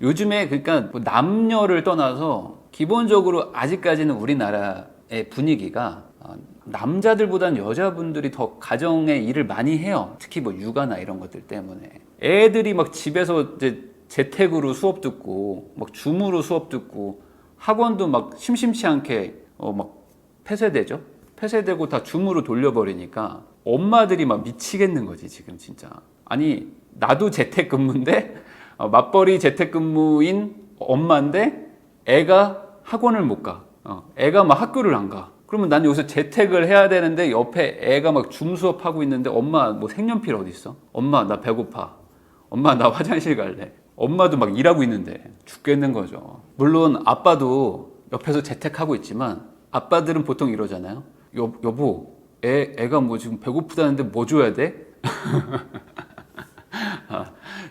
요즘에 그러니까 뭐 남녀를 떠나서 기본적으로 아직까지는 우리나라의 분위기가 남자들보다는 여자분들이 더 가정의 일을 많이 해요. 특히 뭐 육아나 이런 것들 때문에. 애들이 막 집에서 이제 재택으로 수업 듣고 막 줌으로 수업 듣고 학원도 막 심심치 않게 막 폐쇄되죠. 폐쇄되고 다 줌으로 돌려버리니까 엄마들이 막 미치겠는 거지 지금 진짜. 아니 나도 재택근무인데 맞벌이 재택근무인 엄마인데 애가 학원을 못 가. 애가 막 학교를 안 가. 그러면 난 여기서 재택을 해야 되는데 옆에 애가 막 줌 수업하고 있는데 엄마 뭐 색연필 어디 있어? 엄마 나 배고파. 엄마 나 화장실 갈래. 엄마도 막 일하고 있는데 죽겠는 거죠. 물론 아빠도 옆에서 재택하고 있지만 아빠들은 보통 이러잖아요. 여보, 애가 뭐 지금 배고프다는데 뭐 줘야 돼?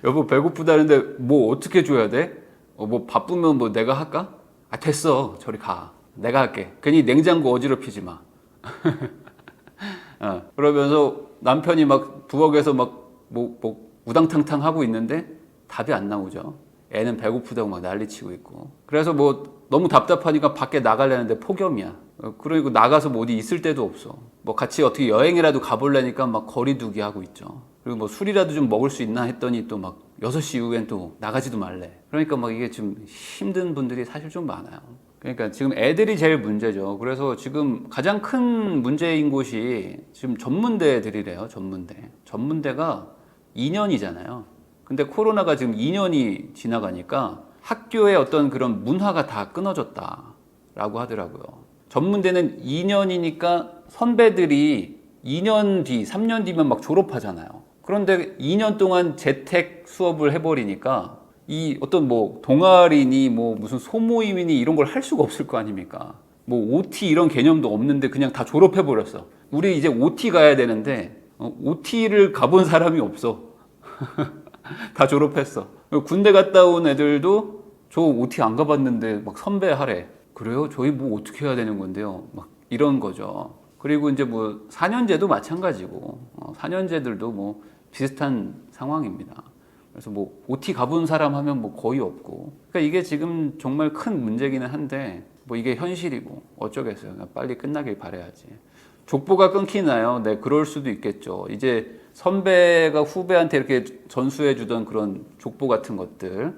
여보 배고프다는데 뭐 어떻게 줘야 돼? 뭐 바쁘면 뭐 내가 할까? 아 됐어 저리 가 내가 할게 괜히 냉장고 어지럽히지 마 그러면서 남편이 막 부엌에서 막 뭐 우당탕탕 하고 있는데 답이 안 나오죠. 애는 배고프다고 막 난리치고 있고 그래서 뭐 너무 답답하니까 밖에 나가려는데 폭염이야. 그러니까 나가서 뭐 어디 있을 데도 없어. 뭐 같이 어떻게 여행이라도 가보려니까 막 거리두기 하고 있죠. 그리고 뭐 술이라도 좀 먹을 수 있나 했더니 또 막 6시 이후엔 또 나가지도 말래. 그러니까 막 이게 좀 힘든 분들이 사실 좀 많아요. 그러니까 지금 애들이 제일 문제죠. 그래서 지금 가장 큰 문제인 곳이 지금 전문대들이래요. 전문대가 2년이잖아요. 근데 코로나가 지금 2년이 지나가니까 학교의 어떤 그런 문화가 다 끊어졌다라고 하더라고요. 전문대는 2년이니까 선배들이 2년 뒤, 3년 뒤면 막 졸업하잖아요. 그런데 2년 동안 재택 수업을 해버리니까 이 어떤 뭐 동아리니 뭐 무슨 소모임이니 이런 걸 할 수가 없을 거 아닙니까? 뭐 OT 이런 개념도 없는데 그냥 다 졸업해버렸어. 우리 이제 OT 가야 되는데 OT를 가본 사람이 없어. 다 졸업했어. 군대 갔다 온 애들도 저 OT 안 가봤는데 막 선배 하래. 그래요? 저희 뭐 어떻게 해야 되는 건데요? 막 이런 거죠. 그리고 이제 뭐 4년제도 마찬가지고 4년제들도 뭐 비슷한 상황입니다. 그래서 뭐 OT 가본 사람 하면 뭐 거의 없고. 그러니까 이게 지금 정말 큰 문제기는 한데 뭐 이게 현실이고 어쩌겠어요. 그냥 빨리 끝나길 바라야지. 족보가 끊기나요? 네, 그럴 수도 있겠죠. 이제 선배가 후배한테 이렇게 전수해 주던 그런 족보 같은 것들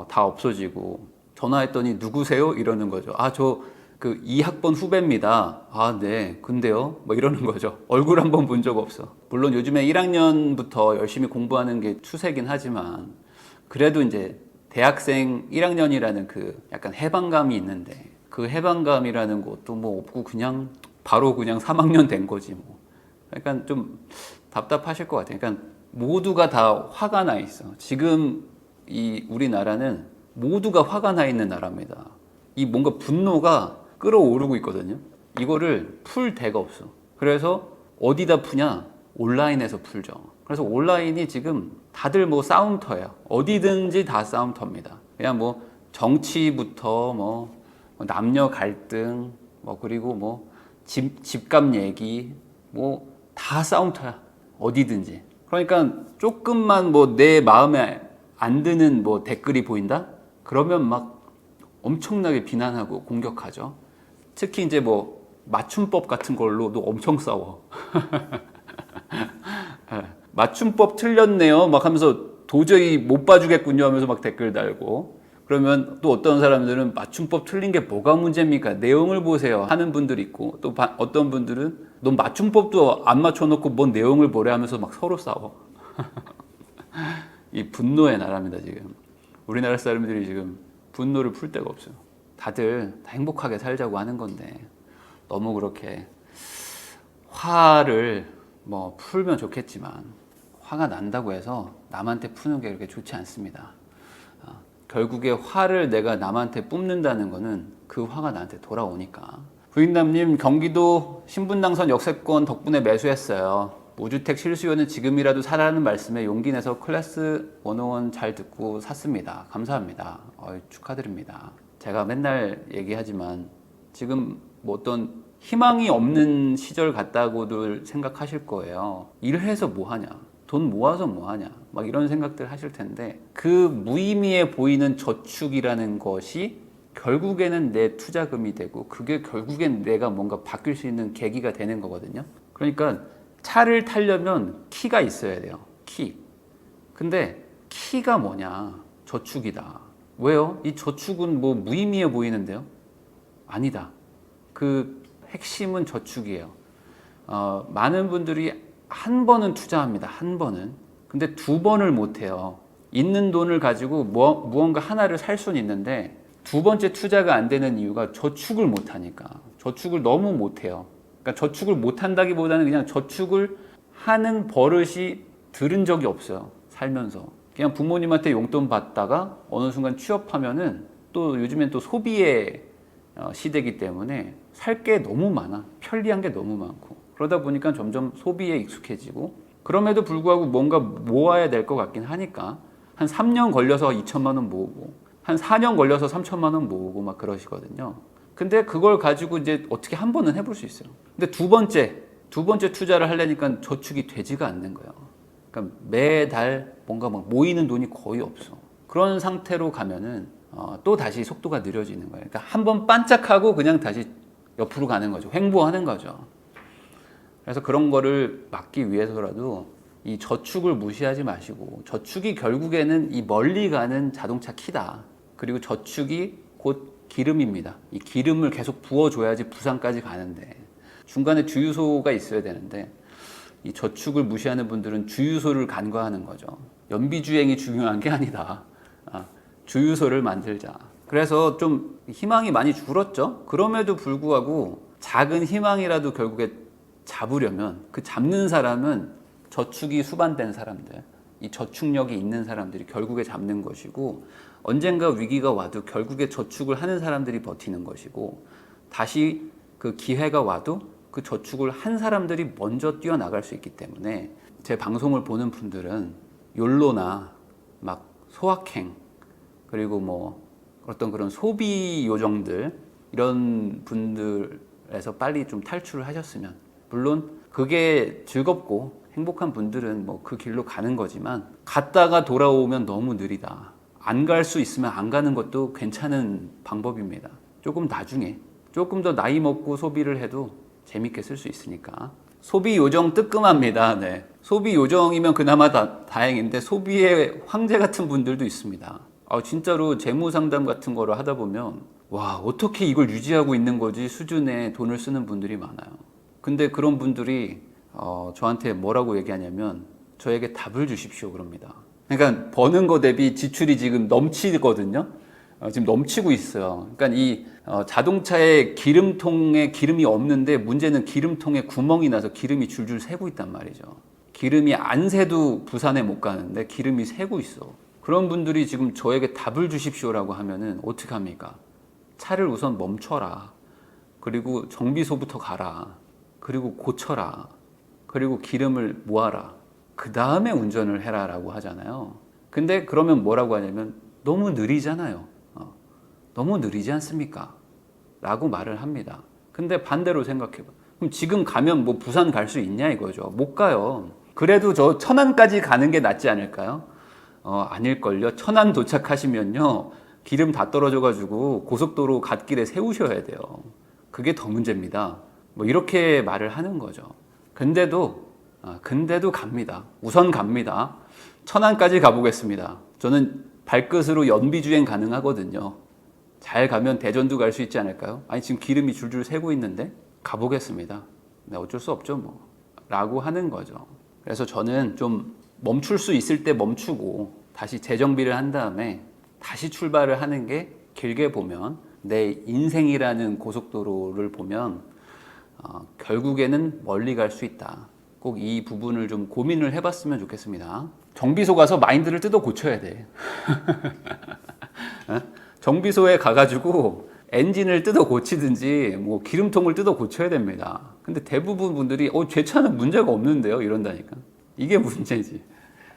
다 없어지고 전화했더니 누구세요? 이러는 거죠. 아, 저 그 2학번 후배입니다. 아, 네. 근데요? 뭐 이러는 거죠. 얼굴 한번 본 적 없어. 물론 요즘에 1학년부터 열심히 공부하는 게 추세긴 하지만 그래도 이제 대학생 1학년이라는 그 약간 해방감이 있는데 그 해방감이라는 것도 뭐 없고 그냥 바로 그냥 3학년 된 거지 뭐. 약간 좀 답답하실 것 같아요. 그러니까 모두가 다 화가 나 있어. 지금 이 우리나라는 모두가 화가 나 있는 나라입니다. 이 뭔가 분노가 끌어오르고 있거든요. 이거를 풀 데가 없어. 그래서 어디다 푸냐? 온라인에서 풀죠. 그래서 온라인이 지금 다들 뭐 싸움터예요. 어디든지 다 싸움터입니다. 그냥 뭐 정치부터 뭐 남녀 갈등, 뭐 그리고 뭐 집값 얘기, 뭐 다 싸움터야. 어디든지. 그러니까 조금만 뭐 내 마음에 안 드는 뭐 댓글이 보인다? 그러면 막 엄청나게 비난하고 공격하죠. 특히 이제 뭐 맞춤법 같은 걸로도 엄청 싸워. 맞춤법 틀렸네요. 막 하면서 도저히 못 봐주겠군요 하면서 막 댓글 달고. 그러면 또 어떤 사람들은 맞춤법 틀린 게 뭐가 문제입니까? 내용을 보세요 하는 분들이 있고 또 어떤 분들은 넌 맞춤법도 안 맞춰놓고 뭔 내용을 보래 하면서 막 서로 싸워. 이 분노의 나라입니다 지금. 우리나라 사람들이 지금 분노를 풀 데가 없어요. 다들 다 행복하게 살자고 하는 건데 너무 그렇게 화를 뭐 풀면 좋겠지만 화가 난다고 해서 남한테 푸는 게 그렇게 좋지 않습니다. 결국에 화를 내가 남한테 뿜는다는 거는 그 화가 나한테 돌아오니까. 부인남님, 경기도 신분당선 역세권 덕분에 매수했어요. 무주택 실수요는 지금이라도 사라는 말씀에 용기 내서 클래스 101 잘 듣고 샀습니다. 감사합니다. 축하드립니다. 제가 맨날 얘기하지만 지금 뭐 어떤 희망이 없는 시절 같다고들 생각하실 거예요. 일해서 뭐 하냐? 돈 모아서 뭐하냐 막 이런 생각들 하실 텐데 그 무의미해 보이는 저축이라는 것이 결국에는 내 투자금이 되고 그게 결국엔 내가 뭔가 바뀔 수 있는 계기가 되는 거거든요. 그러니까 차를 타려면 키가 있어야 돼요. 키. 근데 키가 뭐냐? 저축이다. 왜요? 이 저축은 뭐 무의미해 보이는데요? 아니다. 그 핵심은 저축이에요. 많은 분들이 한 번은 투자합니다. 한 번은. 근데 두 번을 못 해요. 있는 돈을 가지고 무언가 하나를 살 수는 있는데 두 번째 투자가 안 되는 이유가 저축을 못 하니까. 저축을 너무 못 해요. 그러니까 저축을 못 한다기보다는 그냥 저축을 하는 버릇이 들은 적이 없어요. 살면서. 그냥 부모님한테 용돈 받다가 어느 순간 취업하면은 또 요즘엔 또 소비의 시대이기 때문에 살 게 너무 많아. 편리한 게 너무 많고. 그러다 보니까 점점 소비에 익숙해지고 그럼에도 불구하고 뭔가 모아야 될 것 같긴 하니까 한 3년 걸려서 2천만 원 모으고 한 4년 걸려서 3천만 원 모으고 막 그러시거든요. 근데 그걸 가지고 이제 어떻게 한 번은 해볼 수 있어요. 근데 두 번째 투자를 하려니까 저축이 되지가 않는 거예요. 그러니까 매달 뭔가 막 모이는 돈이 거의 없어. 그런 상태로 가면은 또 다시 속도가 느려지는 거예요. 그러니까 한 번 반짝하고 그냥 다시 옆으로 가는 거죠. 횡보하는 거죠. 그래서 그런 거를 막기 위해서라도 이 저축을 무시하지 마시고 저축이 결국에는 이 멀리 가는 자동차 키다. 그리고 저축이 곧 기름입니다. 이 기름을 계속 부어줘야지 부산까지 가는데 중간에 주유소가 있어야 되는데 이 저축을 무시하는 분들은 주유소를 간과하는 거죠. 연비주행이 중요한 게 아니다. 주유소를 만들자. 그래서 좀 희망이 많이 줄었죠. 그럼에도 불구하고 작은 희망이라도 결국에 잡으려면 그 잡는 사람은 저축이 수반된 사람들, 이 저축력이 있는 사람들이 결국에 잡는 것이고 언젠가 위기가 와도 결국에 저축을 하는 사람들이 버티는 것이고 다시 그 기회가 와도 그 저축을 한 사람들이 먼저 뛰어나갈 수 있기 때문에 제 방송을 보는 분들은 욜로나 막 소확행 그리고 뭐 어떤 그런 소비 요정들 이런 분들에서 빨리 좀 탈출을 하셨으면 물론 그게 즐겁고 행복한 분들은 뭐 그 길로 가는 거지만 갔다가 돌아오면 너무 느리다. 안 갈 수 있으면 안 가는 것도 괜찮은 방법입니다. 조금 나중에 조금 더 나이 먹고 소비를 해도 재밌게 쓸 수 있으니까 소비 요정 뜨끔합니다. 네. 소비 요정이면 그나마 다행인데 소비의 황제 같은 분들도 있습니다. 진짜로 재무 상담 같은 거를 하다 보면 와 어떻게 이걸 유지하고 있는 거지 수준의 돈을 쓰는 분들이 많아요. 근데 그런 분들이 저한테 뭐라고 얘기하냐면 저에게 답을 주십시오 그럽니다. 그러니까 버는 거 대비 지출이 지금 넘치거든요. 지금 넘치고 있어요. 그러니까 이 자동차의 기름통에 기름이 없는데 문제는 기름통에 구멍이 나서 기름이 줄줄 새고 있단 말이죠. 기름이 안 새도 부산에 못 가는데 기름이 새고 있어. 그런 분들이 지금 저에게 답을 주십시오라고 하면은 어떻게 합니까? 차를 우선 멈춰라. 그리고 정비소부터 가라. 그리고 고쳐라. 그리고 기름을 모아라. 그 다음에 운전을 해라 라고 하잖아요. 근데 그러면 뭐라고 하냐면 너무 느리잖아요. 너무 느리지 않습니까? 라고 말을 합니다. 근데 반대로 생각해봐. 그럼 지금 가면 뭐 부산 갈 수 있냐 이거죠. 못 가요. 그래도 저 천안까지 가는 게 낫지 않을까요? 아닐걸요. 천안 도착하시면요. 기름 다 떨어져가지고 고속도로 갓길에 세우셔야 돼요. 그게 더 문제입니다. 뭐 이렇게 말을 하는 거죠. 근데도 갑니다. 우선 갑니다. 천안까지 가보겠습니다. 저는 발끝으로 연비주행 가능하거든요. 잘 가면 대전도 갈 수 있지 않을까요? 아니 지금 기름이 줄줄 새고 있는데 가보겠습니다. 네, 어쩔 수 없죠 뭐 라고 하는 거죠. 그래서 저는 좀 멈출 수 있을 때 멈추고 다시 재정비를 한 다음에 다시 출발을 하는 게 길게 보면 내 인생이라는 고속도로를 보면 결국에는 멀리 갈 수 있다. 꼭 이 부분을 좀 고민을 해봤으면 좋겠습니다. 정비소 가서 마인드를 뜯어 고쳐야 돼. 정비소에 가가지고 엔진을 뜯어 고치든지 뭐 기름통을 뜯어 고쳐야 됩니다. 근데 대부분 분들이 제 차는 문제가 없는데요 이런다니까. 이게 문제지.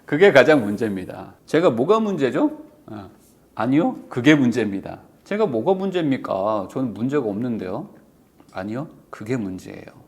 그게 가장 문제입니다. 제가 뭐가 문제죠? 아니요, 그게 문제입니다. 제가 뭐가 문제입니까? 저는 문제가 없는데요. 아니요, 그게 문제예요.